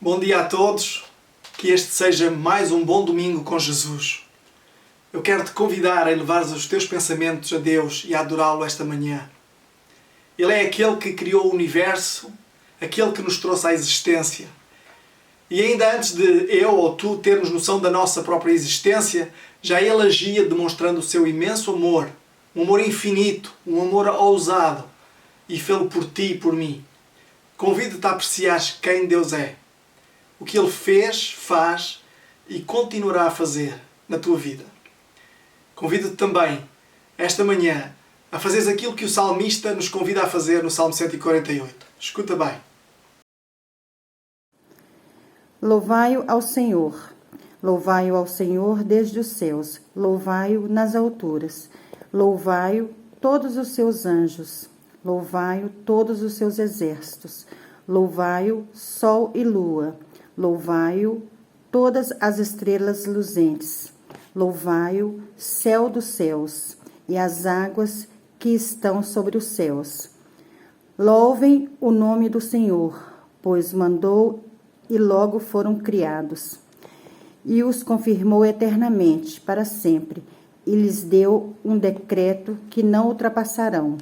Bom dia a todos, que este seja mais um bom domingo com Jesus. Eu quero te convidar a elevar os teus pensamentos a Deus e a adorá-lo esta manhã. Ele é aquele que criou o universo, aquele que nos trouxe à existência. E ainda antes de eu ou tu termos noção da nossa própria existência, já Ele agia demonstrando o seu imenso amor, um amor infinito, um amor ousado, e fê-lo por ti e por mim. Convido-te a apreciar quem Deus é, o que Ele fez, faz e continuará a fazer na tua vida. Convido-te também, esta manhã, a fazeres aquilo que o salmista nos convida a fazer no Salmo 148. Escuta bem. Louvai-o ao Senhor desde os céus, louvai-o nas alturas, louvai-o todos os seus anjos, louvai-o todos os seus exércitos, louvai-o sol e lua, louvai-o todas as estrelas luzentes, louvai-o céu dos céus e as águas que estão sobre os céus. Louvem o nome do Senhor, pois mandou e logo foram criados, e os confirmou eternamente, para sempre, e lhes deu um decreto que não ultrapassarão.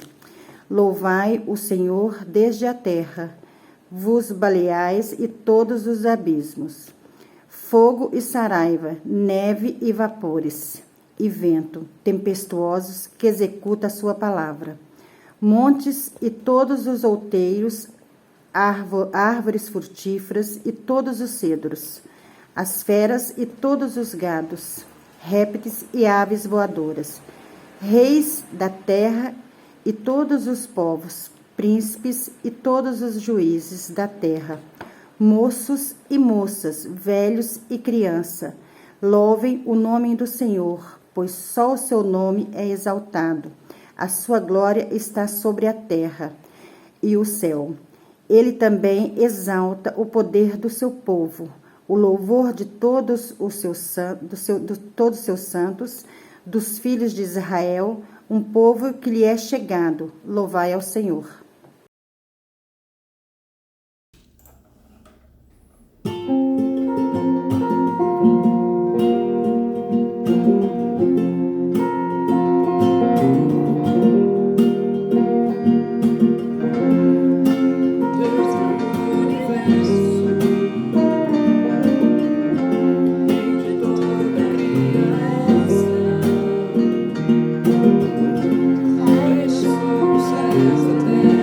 Louvai o Senhor desde a terra, vos baleais e todos os abismos. Fogo e saraiva, neve e vapores, e vento tempestuosos que executa a sua palavra. Montes e todos os outeiros, árvores frutíferas e todos os cedros, as feras e todos os gados, répteis e aves voadoras, reis da terra e todos os povos, príncipes e todos os juízes da terra, moços e moças, velhos e criança, louvem o nome do Senhor, pois só o seu nome é exaltado. A sua glória está sobre a terra e o céu. Ele também exalta o poder do seu povo, o louvor de todos os seus santos, dos filhos de Israel, um povo que lhe é chegado. Louvai ao Senhor. Deixa o céu da terra.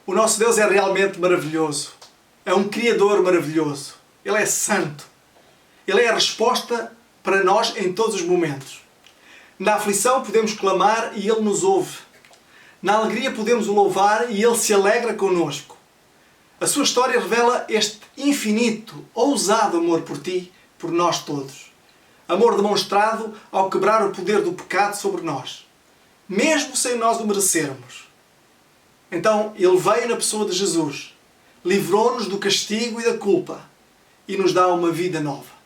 O nosso Deus é realmente maravilhoso. É um Criador maravilhoso. Ele é santo. Ele é a resposta para nós em todos os momentos. Na aflição podemos clamar e Ele nos ouve. Na alegria podemos o louvar e Ele se alegra conosco. A sua história revela este infinito, ousado amor por ti, por nós todos. Amor demonstrado ao quebrar o poder do pecado sobre nós, mesmo sem nós o merecermos. Então Ele veio na pessoa de Jesus, livrou-nos do castigo e da culpa e nos dá uma vida nova.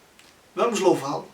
Vamos louvá-lo.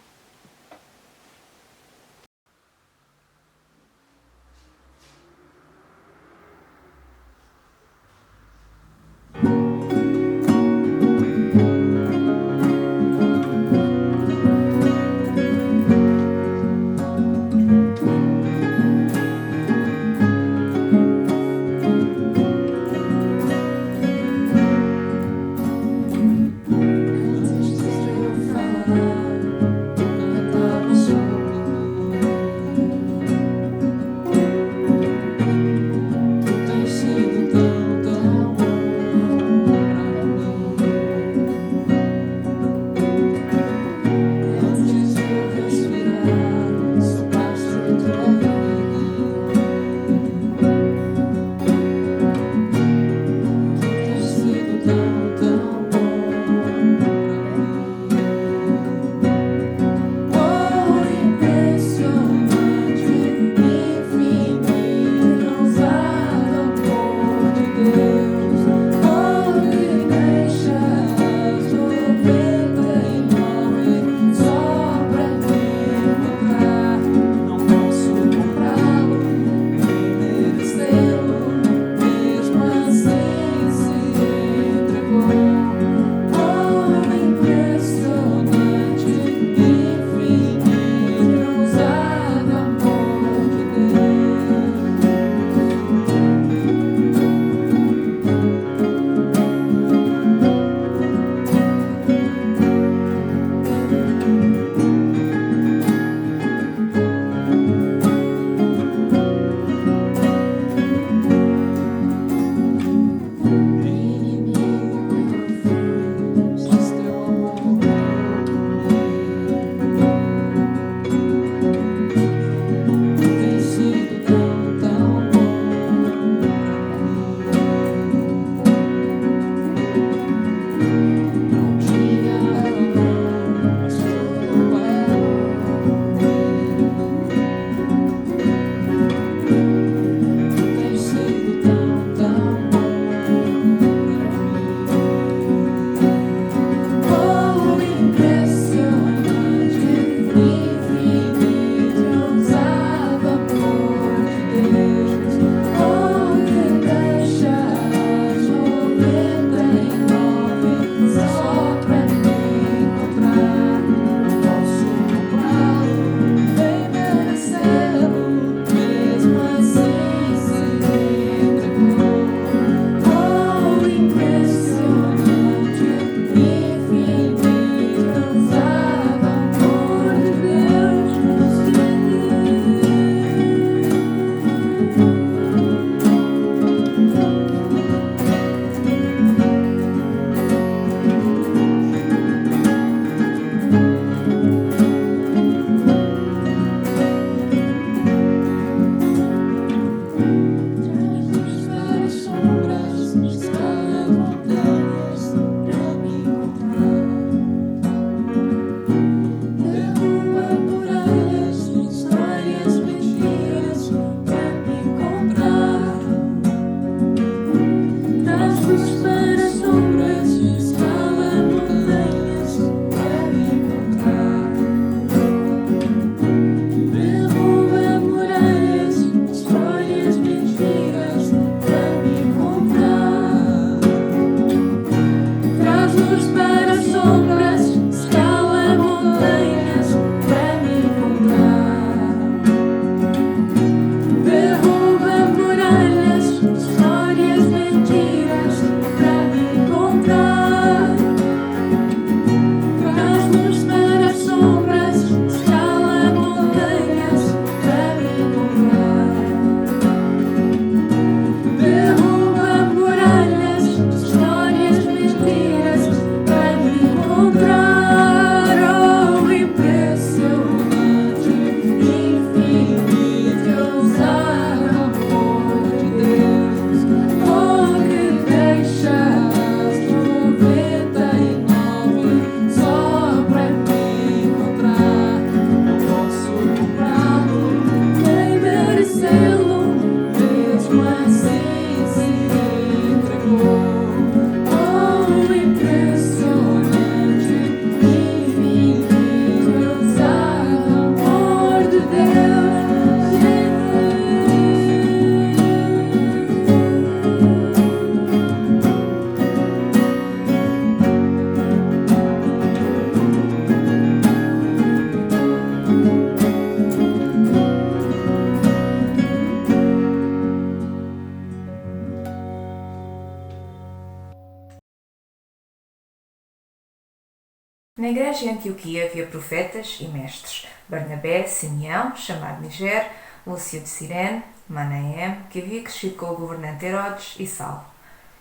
Na igreja de Antioquia havia profetas e mestres: Barnabé, Simeão, chamado Niger, Lúcio de Cirene, Manaém, que havia crescido com o governante Herodes, e Saulo.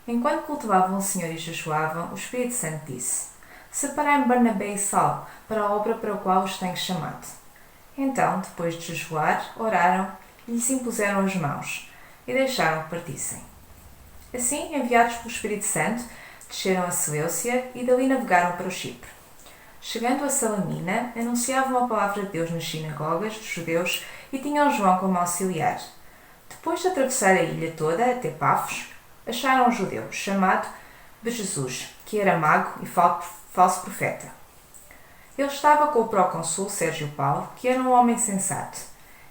Enquanto cultuavam o Senhor e jejuavam, o Espírito Santo disse: Separai-me Barnabé e Saulo para a obra para a qual os tenho chamado. Então, depois de jejuar, oraram e lhes impuseram as mãos, e deixaram que partissem. Assim, enviados pelo Espírito Santo, desceram a Seleucia e dali navegaram para o Chipre. Chegando a Salamina, anunciavam a palavra de Deus nas sinagogas dos judeus e tinham João como auxiliar. Depois de atravessar a ilha toda até Pafos, acharam um judeu chamado Jesus, que era mago e falso profeta. Ele estava com o procônsul Sérgio Paulo, que era um homem sensato.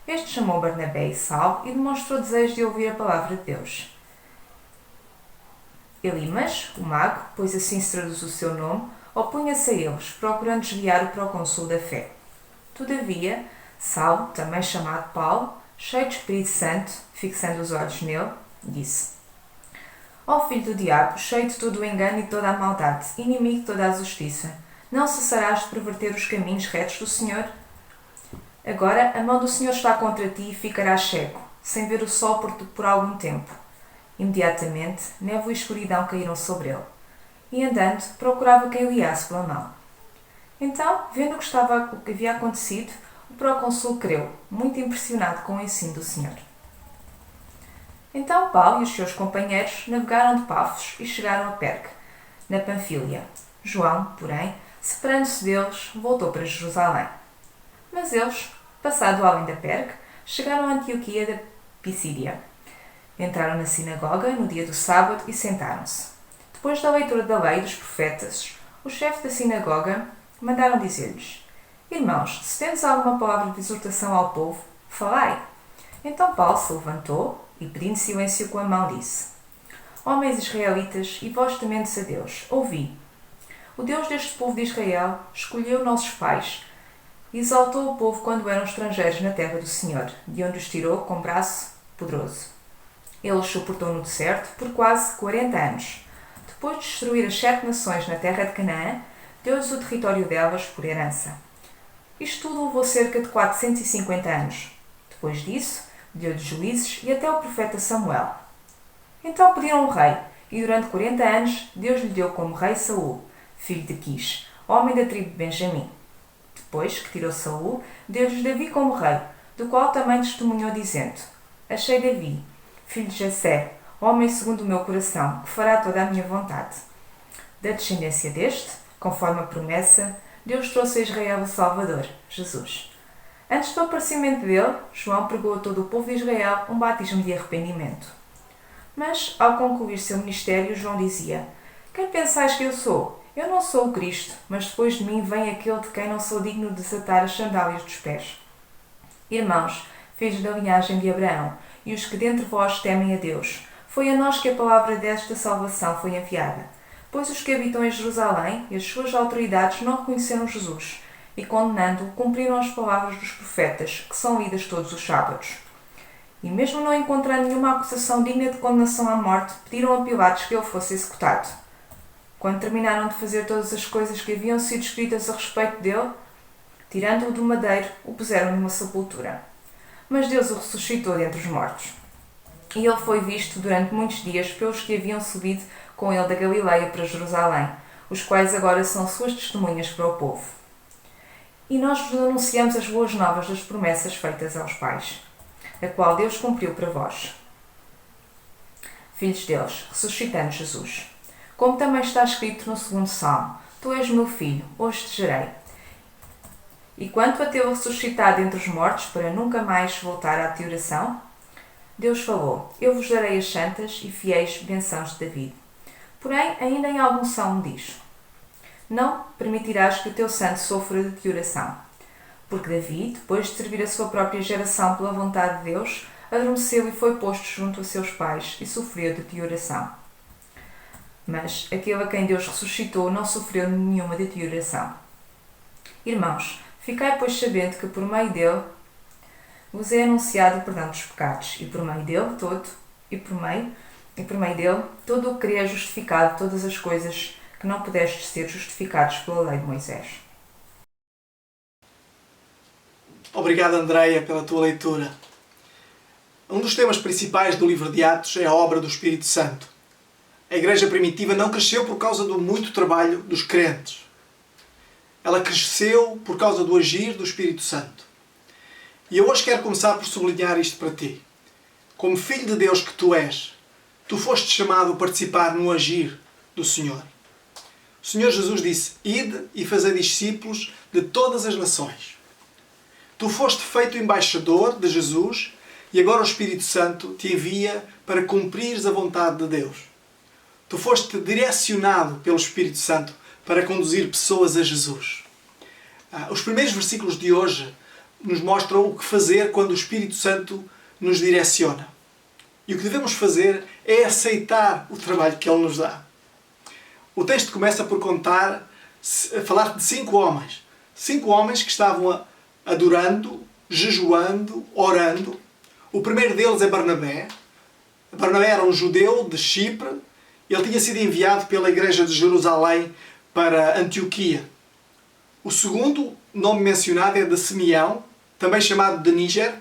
Este chamou Barnabé e Saulo e demonstrou desejo de ouvir a palavra de Deus. Elimas, o mago, pois assim se traduz o seu nome, opunha-se a eles, procurando desviar o procônsul da fé. Todavia, Saulo, também chamado Paulo, cheio de Espírito Santo, fixando os olhos nele, disse: Ó filho do diabo, cheio de todo o engano e toda a maldade, inimigo de toda a justiça, não cessarás de perverter os caminhos retos do Senhor? Agora a mão do Senhor está contra ti e ficarás cego, sem ver o sol por algum tempo. Imediatamente, névoa e escuridão caíram sobre ele, e andando, procurava quem o guiasse pela mão. Então, vendo o que havia acontecido, o procônsul creu, muito impressionado com o ensino do Senhor. Então Paulo e os seus companheiros navegaram de Pafos e chegaram a Perge, na Panfília. João, porém, separando-se deles, voltou para Jerusalém. Mas eles, passado além da Perge, chegaram a Antioquia da Pisídia. Entraram na sinagoga no dia do sábado e sentaram-se. Depois da leitura da lei e dos profetas, o chefe da sinagoga mandaram dizer-lhes: Irmãos, se tendes alguma palavra de exortação ao povo, falai. Então Paulo se levantou e, pedindo silêncio com a mão, disse: Homens israelitas e vós tementes a Deus, ouvi. O Deus deste povo de Israel escolheu nossos pais e exaltou o povo quando eram estrangeiros na terra do Senhor, de onde os tirou com braço poderoso. Ele os suportou no deserto por quase 40 anos. Depois de destruir as 7 nações na terra de Canaã, deu-lhes o território delas por herança. Isto tudo levou cerca de 450 anos. Depois disso, deu-lhes juízes e até o profeta Samuel. Então pediram um rei, e durante 40 anos Deus lhe deu como rei Saul, filho de Quis, homem da tribo de Benjamim. Depois que tirou Saul, deu-lhes Davi como rei, do qual também testemunhou dizendo: Achei Davi, filho de Jessé, homem segundo o meu coração, que fará toda a minha vontade. Da descendência deste, conforme a promessa, Deus trouxe a Israel o Salvador, Jesus. Antes do aparecimento dele, João pregou a todo o povo de Israel um batismo de arrependimento. Mas, ao concluir seu ministério, João dizia: Quem pensais que eu sou? Eu não sou o Cristo, mas depois de mim vem aquele de quem não sou digno de desatar as sandálias dos pés. Irmãos, filhos da linhagem de Abraão, e os que dentre vós temem a Deus, foi a nós que a palavra desta salvação foi enviada. Pois os que habitam em Jerusalém e as suas autoridades não reconheceram Jesus, e condenando-o, cumpriram as palavras dos profetas, que são lidas todos os sábados. E mesmo não encontrando nenhuma acusação digna de condenação à morte, pediram a Pilatos que ele fosse executado. Quando terminaram de fazer todas as coisas que haviam sido escritas a respeito dele, tirando-o do madeiro, o puseram numa sepultura. Mas Deus o ressuscitou dentre os mortos. E ele foi visto durante muitos dias pelos que haviam subido com ele da Galileia para Jerusalém, os quais agora são suas testemunhas para o povo. E nós vos anunciamos as boas novas das promessas feitas aos pais, a qual Deus cumpriu para vós, filhos deles, ressuscitando Jesus. Como também está escrito no 2º Salmo: Tu és meu filho, hoje te gerei. E quanto a tê-lo ressuscitado entre os mortos, para nunca mais voltar à tioração, Deus falou: Eu vos darei as santas e fiéis bençãos de David. Porém, ainda em algum salmo diz: Não permitirás que o teu santo sofra de tioração. Porque Davi, depois de servir a sua própria geração pela vontade de Deus, adormeceu e foi posto junto a seus pais e sofreu de tioração. Mas aquele a quem Deus ressuscitou não sofreu nenhuma de tioração. Irmãos, ficai pois sabendo que por meio dele vos é anunciado o perdão dos pecados, e por meio dele todo o que crê é justificado todas as coisas que não pudestes ser justificados pela lei de Moisés. Obrigado, Andreia, pela tua leitura. Um dos temas principais do livro de Atos é a obra do Espírito Santo. A igreja primitiva não cresceu por causa do muito trabalho dos crentes. Ela cresceu por causa do agir do Espírito Santo. E eu hoje quero começar por sublinhar isto para ti. Como filho de Deus que tu és, tu foste chamado a participar no agir do Senhor. O Senhor Jesus disse: ide e fazei discípulos de todas as nações. Tu foste feito embaixador de Jesus e agora o Espírito Santo te envia para cumprires a vontade de Deus. Tu foste direcionado pelo Espírito Santo para conduzir pessoas a Jesus. Os primeiros versículos de hoje nos mostram o que fazer quando o Espírito Santo nos direciona. E o que devemos fazer é aceitar o trabalho que Ele nos dá. O texto começa por falar de 5 homens. 5 homens que estavam adorando, jejuando, orando. O primeiro deles é Barnabé. Barnabé era um judeu de Chipre. Ele tinha sido enviado pela igreja de Jerusalém para Antioquia. O segundo nome mencionado é de Simeão, também chamado de Níger.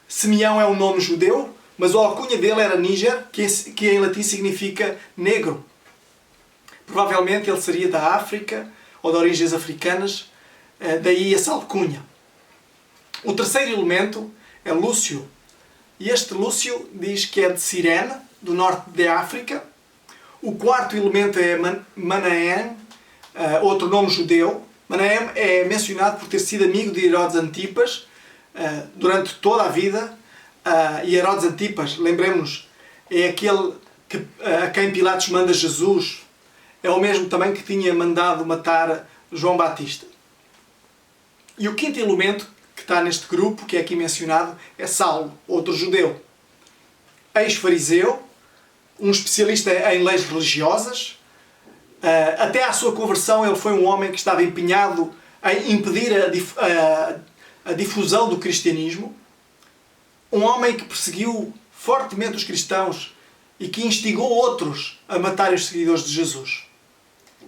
Simeão é um nome judeu, mas a alcunha dele era Níger, que em latim significa negro. Provavelmente ele seria da África ou de origens africanas, daí essa alcunha. O terceiro elemento é Lúcio. E este Lúcio diz que é de Cirene, do norte da África. O quarto elemento é Manaém, outro nome judeu. Manaém é mencionado por ter sido amigo de Herodes Antipas durante toda a vida. E Herodes Antipas, lembremos-nos, é aquele a quem Pilatos manda Jesus. É o mesmo também que tinha mandado matar João Batista. E o quinto elemento que está neste grupo, que é aqui mencionado, é Saulo, outro judeu. Ex-fariseu, um especialista em leis religiosas. Até à sua conversão ele foi um homem que estava empenhado em impedir a difusão do cristianismo. Um homem que perseguiu fortemente os cristãos e que instigou outros a matarem os seguidores de Jesus.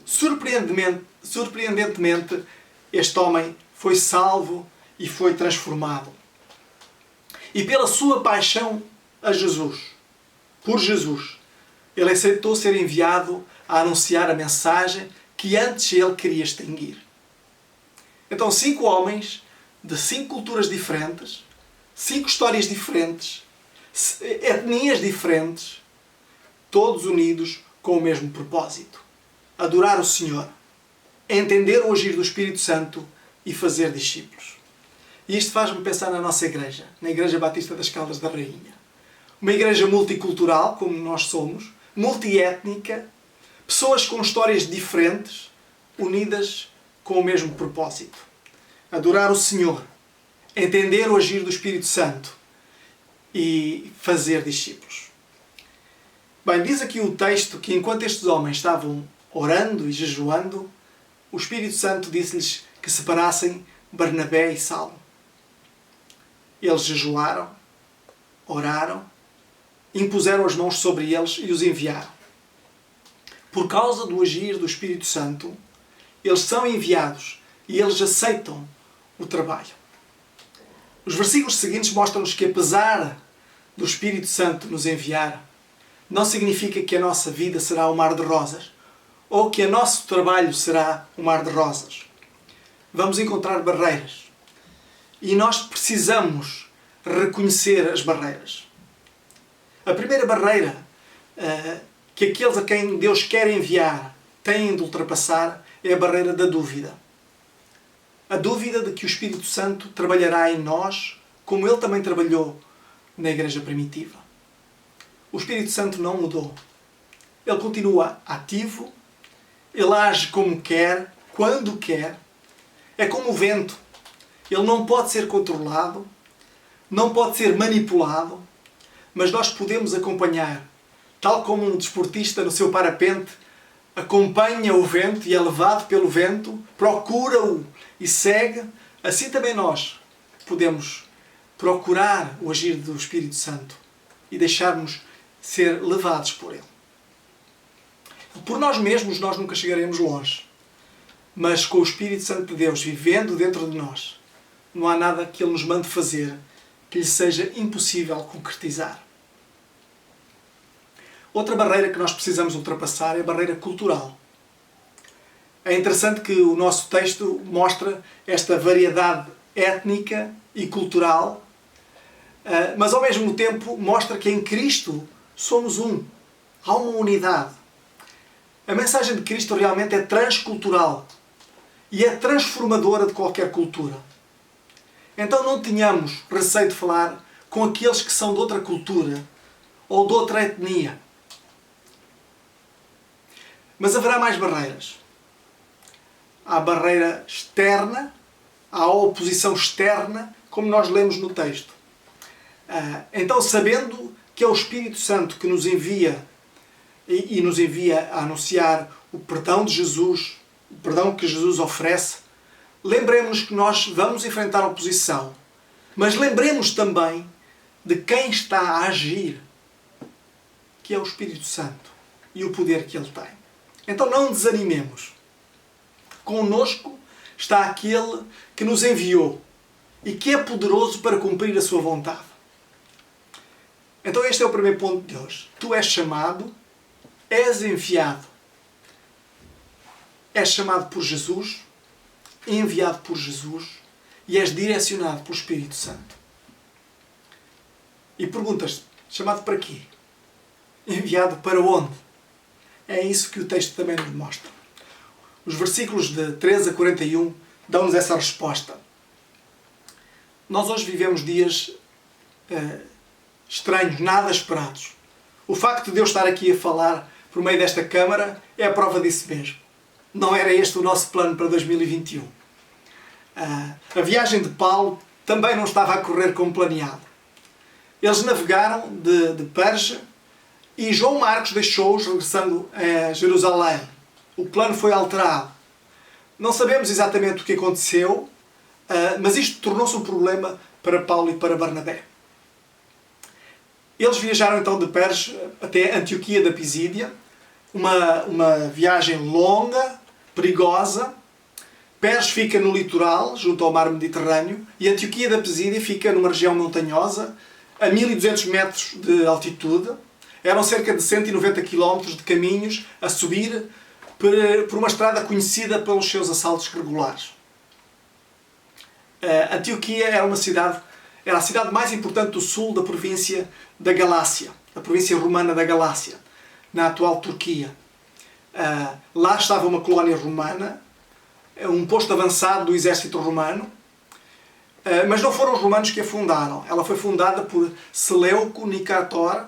Surpreendentemente, este homem foi salvo e foi transformado. E pela sua paixão a Jesus, por Jesus, ele aceitou ser enviado a anunciar a mensagem que antes ele queria extinguir. Então 5 homens de 5 culturas diferentes, 5 histórias diferentes, etnias diferentes, todos unidos com o mesmo propósito: adorar o Senhor, entender o agir do Espírito Santo e fazer discípulos. E isto faz-me pensar na nossa igreja, na Igreja Batista das Caldas da Rainha. Uma igreja multicultural, como nós somos, multiétnica, pessoas com histórias diferentes, unidas com o mesmo propósito: adorar o Senhor, entender o agir do Espírito Santo e fazer discípulos. Bem, diz aqui o texto que enquanto estes homens estavam orando e jejuando, o Espírito Santo disse-lhes que separassem Barnabé e Saulo. Eles jejuaram, oraram, impuseram as mãos sobre eles e os enviaram. Por causa do agir do Espírito Santo, eles são enviados e eles aceitam o trabalho. Os versículos seguintes mostram-nos que, apesar do Espírito Santo nos enviar, não significa que a nossa vida será um mar de rosas ou que o nosso trabalho será um mar de rosas. Vamos encontrar barreiras. E nós precisamos reconhecer as barreiras. A primeira barreira que aqueles a quem Deus quer enviar têm de ultrapassar é a barreira da dúvida. A dúvida de que o Espírito Santo trabalhará em nós como Ele também trabalhou na igreja primitiva. O Espírito Santo não mudou. Ele continua ativo, Ele age como quer, quando quer. É como o vento. Ele não pode ser controlado, não pode ser manipulado, mas nós podemos acompanhar, tal como um desportista no seu parapente acompanha o vento e é levado pelo vento, procura-o e segue. Assim também nós podemos procurar o agir do Espírito Santo e deixarmos ser levados por ele. Por nós mesmos nós nunca chegaremos longe. Mas com o Espírito Santo de Deus vivendo dentro de nós, não há nada que Ele nos mande fazer que lhe seja impossível concretizar. Outra barreira que nós precisamos ultrapassar é a barreira cultural. É interessante que o nosso texto mostra esta variedade étnica e cultural, mas ao mesmo tempo mostra que em Cristo somos um. Há uma unidade. A mensagem de Cristo realmente é transcultural e é transformadora de qualquer cultura. Então não tenhamos receio de falar com aqueles que são de outra cultura ou de outra etnia. Mas haverá mais barreiras. Há a barreira externa, há a oposição externa, como nós lemos no texto. Então, sabendo que é o Espírito Santo que nos envia e nos envia a anunciar o perdão de Jesus, o perdão que Jesus oferece, lembremos-nos que nós vamos enfrentar a oposição, mas lembremos também de quem está a agir, que é o Espírito Santo e o poder que Ele tem. Então não desanimemos. Connosco está aquele que nos enviou e que é poderoso para cumprir a sua vontade. Então este é o primeiro ponto de hoje. Tu és chamado, és enviado. És chamado por Jesus, enviado por Jesus e és direcionado pelo Espírito Santo. E perguntas-te, chamado para quê? Enviado para onde? É isso que o texto também nos mostra. Os versículos de 13 a 41 dão-nos essa resposta. Nós hoje vivemos dias estranhos, nada esperados. O facto de Deus estar aqui a falar por meio desta câmara é a prova disso mesmo. Não era este o nosso plano para 2021. A viagem de Paulo também não estava a correr como planeado. Eles navegaram de Perge e João Marcos deixou-os regressando a Jerusalém. O plano foi alterado. Não sabemos exatamente o que aconteceu, mas isto tornou-se um problema para Paulo e para Barnabé. Eles viajaram então de Perge até Antioquia da Pisídia, uma viagem longa, perigosa. Perge fica no litoral, junto ao mar Mediterrâneo, e Antioquia da Pisídia fica numa região montanhosa, a 1200 metros de altitude. Eram cerca de 190 km de caminhos a subir por uma estrada conhecida pelos seus assaltos regulares. Antioquia era a cidade mais importante do sul da província da Galácia, a província romana da Galácia, na atual Turquia. Lá estava uma colónia romana, um posto avançado do exército romano, mas não foram os romanos que a fundaram. Ela foi fundada por Seleuco Nicator,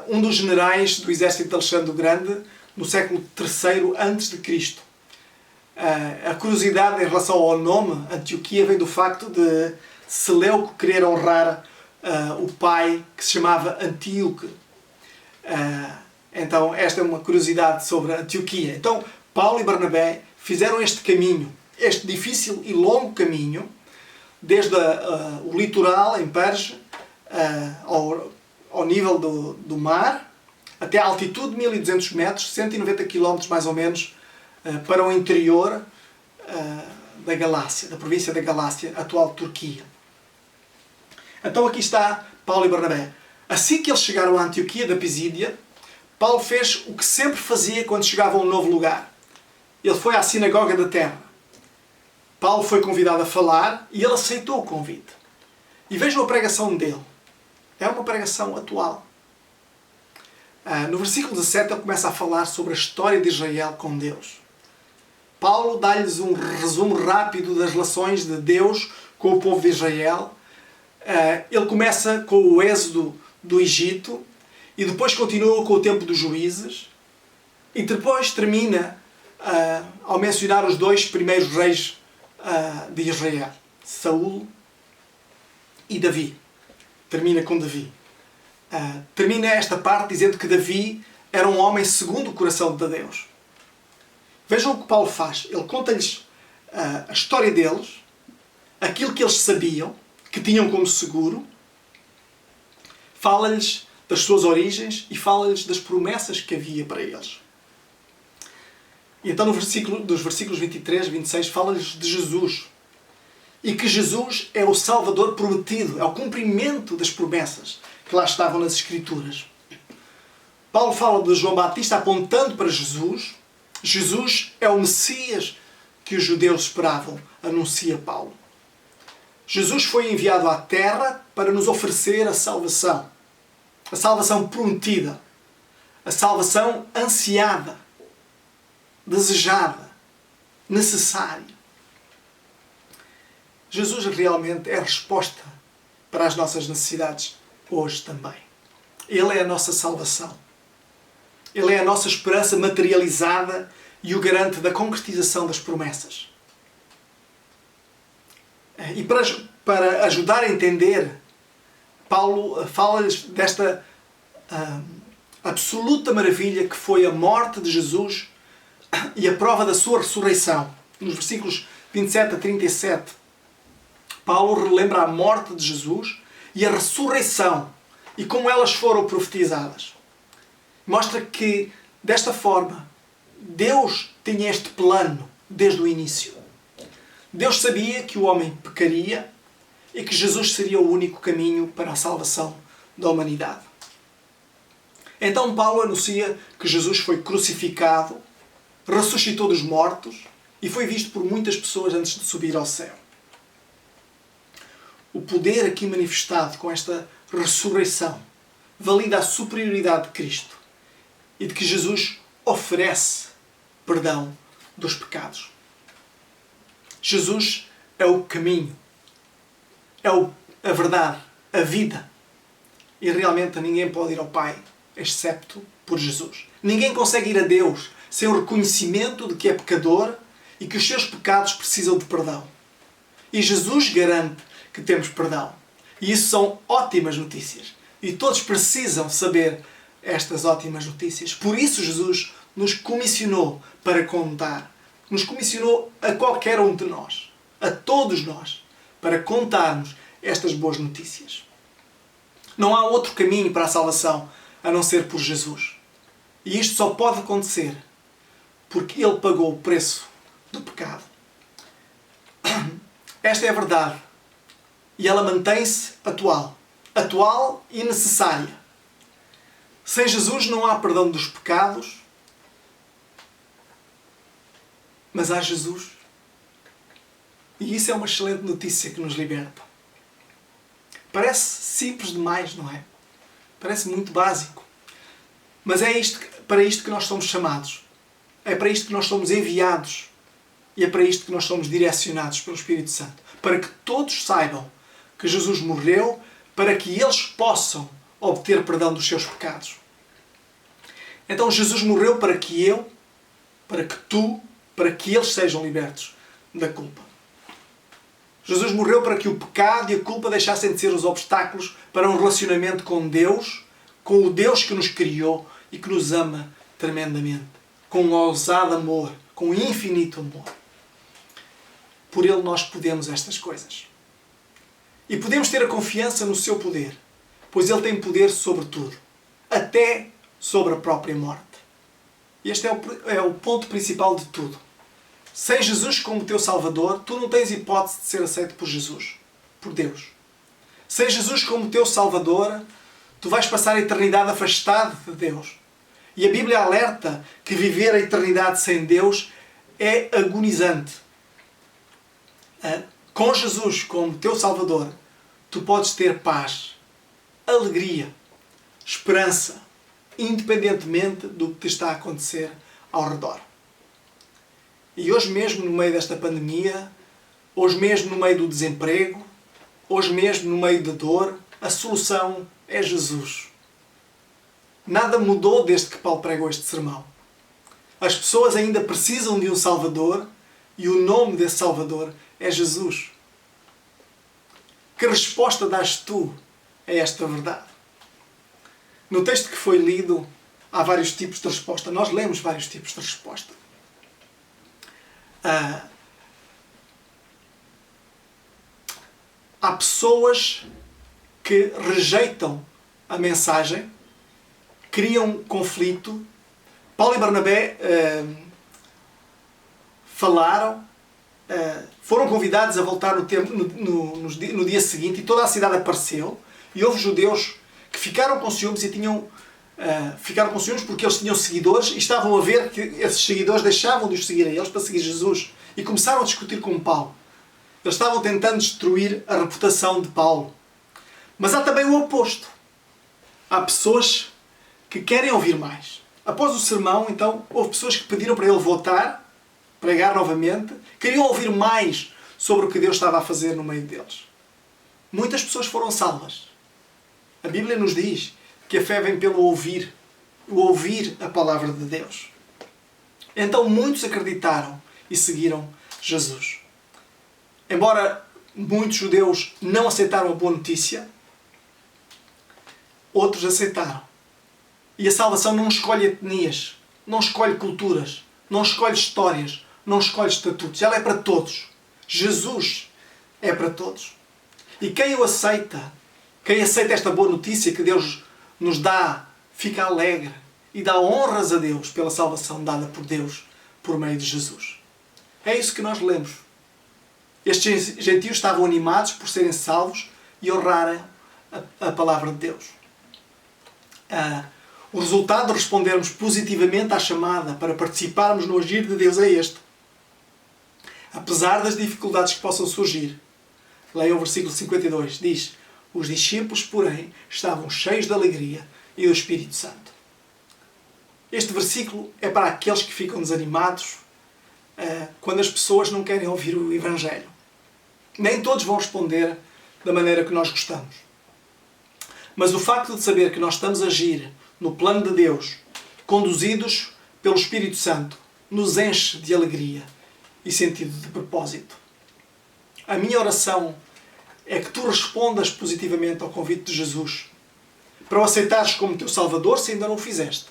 um dos generais do exército de Alexandre o Grande, no século III a.C. A curiosidade em relação ao nome Antioquia vem do facto de Seleuco querer honrar o pai, que se chamava Antíoque. Então esta é uma curiosidade sobre Antioquia. Então Paulo e Barnabé fizeram este caminho, este difícil e longo caminho, desde o litoral em Perge ao nível do mar, até a altitude de 1200 metros, 190 km mais ou menos, para o interior da Galácia, da província da Galácia, atual Turquia. Então aqui está Paulo e Barnabé. Assim que eles chegaram à Antioquia da Pisídia, Paulo fez o que sempre fazia quando chegava a um novo lugar. Ele foi à sinagoga da terra. Paulo foi convidado a falar e ele aceitou o convite. E vejam a pregação dele. É uma pregação atual. No versículo 17 ele começa a falar sobre a história de Israel com Deus. Paulo dá-lhes um resumo rápido das relações de Deus com o povo de Israel. Ele começa com o êxodo do Egito e depois continua com o tempo dos juízes e depois termina ao mencionar os dois primeiros reis de Israel, Saúl e Davi. Termina com Davi. Termina esta parte dizendo que Davi era um homem segundo o coração de Deus. Vejam o que Paulo faz. Ele conta-lhes a história deles, aquilo que eles sabiam, que tinham como seguro, fala-lhes das suas origens e fala-lhes das promessas que havia para eles. E então dos versículos 23 e 26 fala-lhes de Jesus. E que Jesus é o Salvador prometido, é o cumprimento das promessas que lá estavam nas Escrituras. Paulo fala de João Batista apontando para Jesus. Jesus é o Messias que os judeus esperavam, anuncia Paulo. Jesus foi enviado à Terra para nos oferecer a salvação prometida, a salvação ansiada, desejada, necessária. Jesus realmente é a resposta para as nossas necessidades hoje também. Ele é a nossa salvação. Ele é a nossa esperança materializada e o garante da concretização das promessas. E para ajudar a entender, Paulo fala-lhes desta absoluta maravilha que foi a morte de Jesus e a prova da sua ressurreição. Nos versículos 27 a 37, Paulo relembra a morte de Jesus e a ressurreição e como elas foram profetizadas. Mostra que, desta forma, Deus tinha este plano desde o início. Deus sabia que o homem pecaria e que Jesus seria o único caminho para a salvação da humanidade. Então Paulo anuncia que Jesus foi crucificado, ressuscitou dos mortos e foi visto por muitas pessoas antes de subir ao céu. O poder aqui manifestado com esta ressurreição valida a superioridade de Cristo e de que Jesus oferece perdão dos pecados. Jesus é o caminho, é a verdade, a vida. E realmente ninguém pode ir ao Pai excepto por Jesus. Ninguém consegue ir a Deus sem o reconhecimento de que é pecador e que os seus pecados precisam de perdão. E Jesus garante que temos perdão. E isso são ótimas notícias. E todos precisam saber estas ótimas notícias. Por isso Jesus nos comissionou para contar. Nos comissionou a qualquer um de nós, a todos nós, para contarmos estas boas notícias. Não há outro caminho para a salvação a não ser por Jesus. E isto só pode acontecer porque Ele pagou o preço do pecado. Esta é a verdade. E ela mantém-se atual. Atual e necessária. Sem Jesus não há perdão dos pecados, mas há Jesus. E isso é uma excelente notícia que nos liberta. Parece simples demais, não é? Parece muito básico. Mas é para isto que nós somos chamados. É para isto que nós somos enviados. E é para isto que nós somos direcionados pelo Espírito Santo. Para que todos saibam que Jesus morreu para que eles possam obter perdão dos seus pecados. Então Jesus morreu para que eu, para que tu, para que eles sejam libertos da culpa. Jesus morreu para que o pecado e a culpa deixassem de ser os obstáculos para um relacionamento com Deus, com o Deus que nos criou e que nos ama tremendamente, com um ousado amor, com um infinito amor. Por Ele nós podemos estas coisas. E podemos ter a confiança no seu poder, pois Ele tem poder sobre tudo, até sobre a própria morte. E este é o ponto principal de tudo. Sem Jesus como teu Salvador, tu não tens hipótese de ser aceito por Jesus, por Deus. Sem Jesus como teu Salvador, tu vais passar a eternidade afastado de Deus. E a Bíblia alerta que viver a eternidade sem Deus é agonizante. Com Jesus como teu Salvador, tu podes ter paz, alegria, esperança, independentemente do que te está a acontecer ao redor. E hoje mesmo, no meio desta pandemia, hoje mesmo no meio do desemprego, hoje mesmo no meio da dor, a solução é Jesus. Nada mudou desde que Paulo pregou este sermão. As pessoas ainda precisam de um Salvador e o nome desse Salvador é Jesus. Que resposta dás tu a esta verdade? No texto que foi lido, há vários tipos de resposta. Nós lemos vários tipos de resposta. Há pessoas que rejeitam a mensagem, criam conflito. Paulo e Barnabé falaram, foram convidados a voltar no dia seguinte, e toda a cidade apareceu, e houve judeus que ficaram com ciúmes ficaram com ciúmes porque eles tinham seguidores e estavam a ver que esses seguidores deixavam de os seguir a eles para seguir Jesus, e começaram a discutir com Paulo. Eles estavam tentando destruir a reputação de Paulo. Mas há também o oposto. Há pessoas que querem ouvir mais. Após o sermão, então, houve pessoas que pediram para ele voltar, pregar novamente, queriam ouvir mais sobre o que Deus estava a fazer no meio deles. Muitas pessoas foram salvas. A Bíblia nos diz que a fé vem pelo ouvir, o ouvir a palavra de Deus. Então muitos acreditaram e seguiram Jesus. Embora muitos judeus não aceitaram a boa notícia, outros aceitaram. E a salvação não escolhe etnias, não escolhe culturas, não escolhe histórias, não escolhe estatutos. Ela é para todos. Jesus é para todos. E quem o aceita, quem aceita esta boa notícia que Deus nos dá, fica alegre e dá honras a Deus pela salvação dada por Deus por meio de Jesus. É isso que nós lemos. Estes gentios estavam animados por serem salvos e honrarem a palavra de Deus. O resultado de respondermos positivamente à chamada para participarmos no agir de Deus é este. Apesar das dificuldades que possam surgir. Leia o versículo 52. Diz: os discípulos, porém, estavam cheios de alegria e do Espírito Santo. Este versículo é para aqueles que ficam desanimados quando as pessoas não querem ouvir o Evangelho. Nem todos vão responder da maneira que nós gostamos. Mas o facto de saber que nós estamos a agir no plano de Deus, conduzidos pelo Espírito Santo, nos enche de alegria e sentido de propósito. A minha oração é que tu respondas positivamente ao convite de Jesus para o aceitares como teu Salvador, se ainda não o fizeste.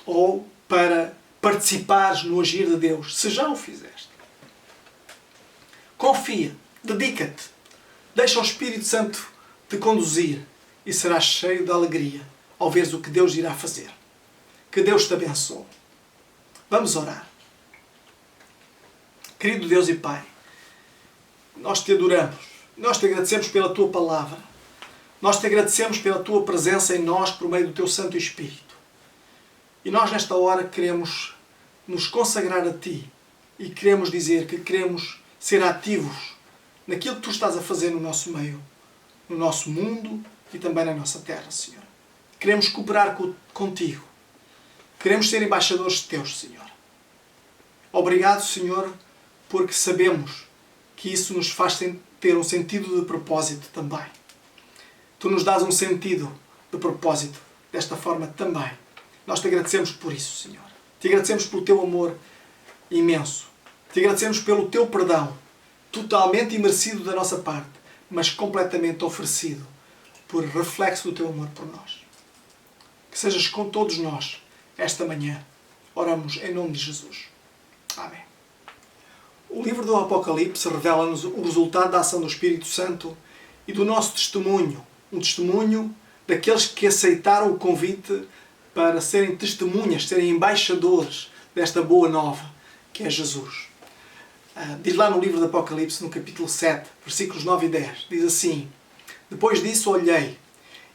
Ou para participares no agir de Deus, se já o fizeste. Confia, dedica-te, deixa o Espírito Santo te conduzir e serás cheio de alegria ao veres o que Deus irá fazer. Que Deus te abençoe. Vamos orar. Querido Deus e Pai, nós te adoramos, nós te agradecemos pela tua palavra, nós te agradecemos pela tua presença em nós por meio do teu Santo Espírito. E nós nesta hora queremos nos consagrar a ti e queremos dizer que queremos ser ativos naquilo que tu estás a fazer no nosso meio, no nosso mundo e também na nossa terra, Senhor. Queremos cooperar contigo. Queremos ser embaixadores teus, Senhor. Obrigado, Senhor, porque sabemos que isso nos faz ter um sentido de propósito também. Tu nos dás um sentido de propósito desta forma também. Nós te agradecemos por isso, Senhor. Te agradecemos pelo teu amor imenso. Te agradecemos pelo teu perdão, totalmente imerecido da nossa parte, mas completamente oferecido por reflexo do teu amor por nós. Que sejas com todos nós esta manhã. Oramos em nome de Jesus. Amém. O livro do Apocalipse revela-nos o resultado da ação do Espírito Santo e do nosso testemunho. Um testemunho daqueles que aceitaram o convite para serem testemunhas, serem embaixadores desta boa nova, que é Jesus. Diz lá no livro do Apocalipse, no capítulo 7, versículos 9 e 10, diz assim: depois disso olhei,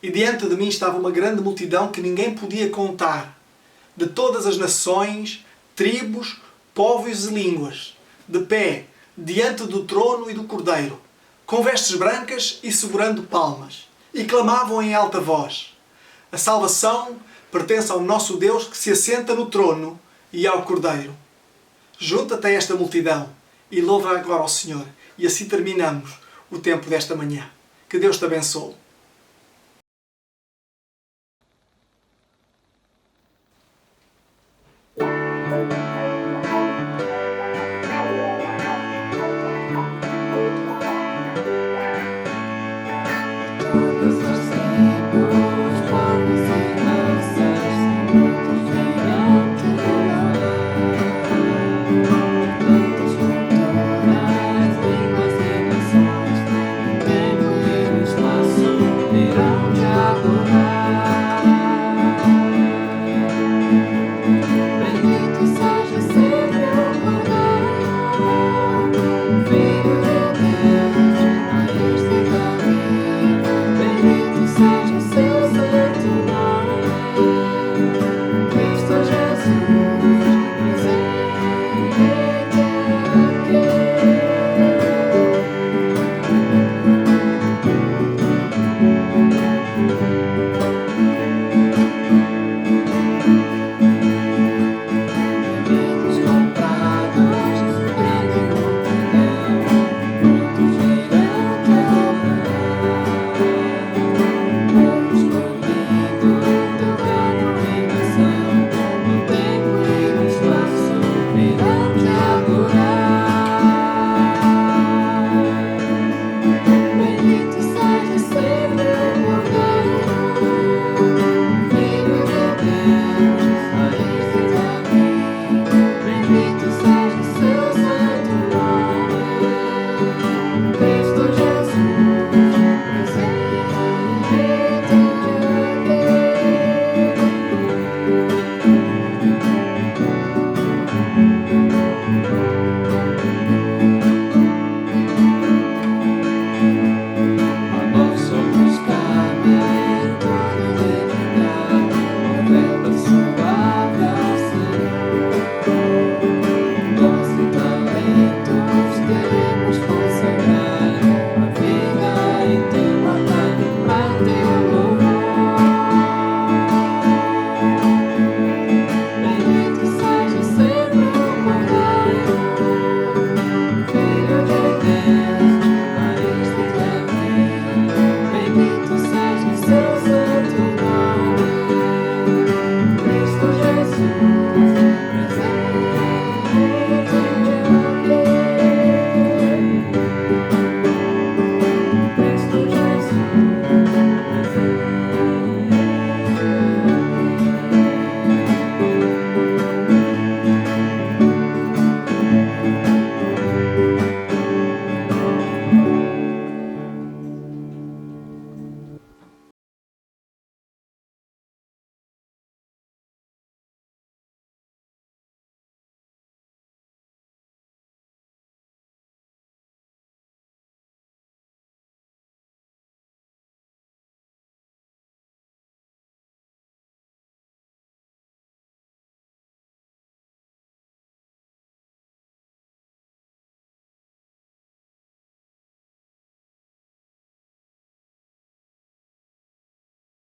e diante de mim estava uma grande multidão que ninguém podia contar, de todas as nações, tribos, povos e línguas, de pé, diante do trono e do Cordeiro, com vestes brancas e segurando palmas, e clamavam em alta voz: a salvação pertence ao nosso Deus que se assenta no trono e ao Cordeiro. Junta-te a esta multidão e louva agora ao Senhor. E assim terminamos o tempo desta manhã. Que Deus te abençoe.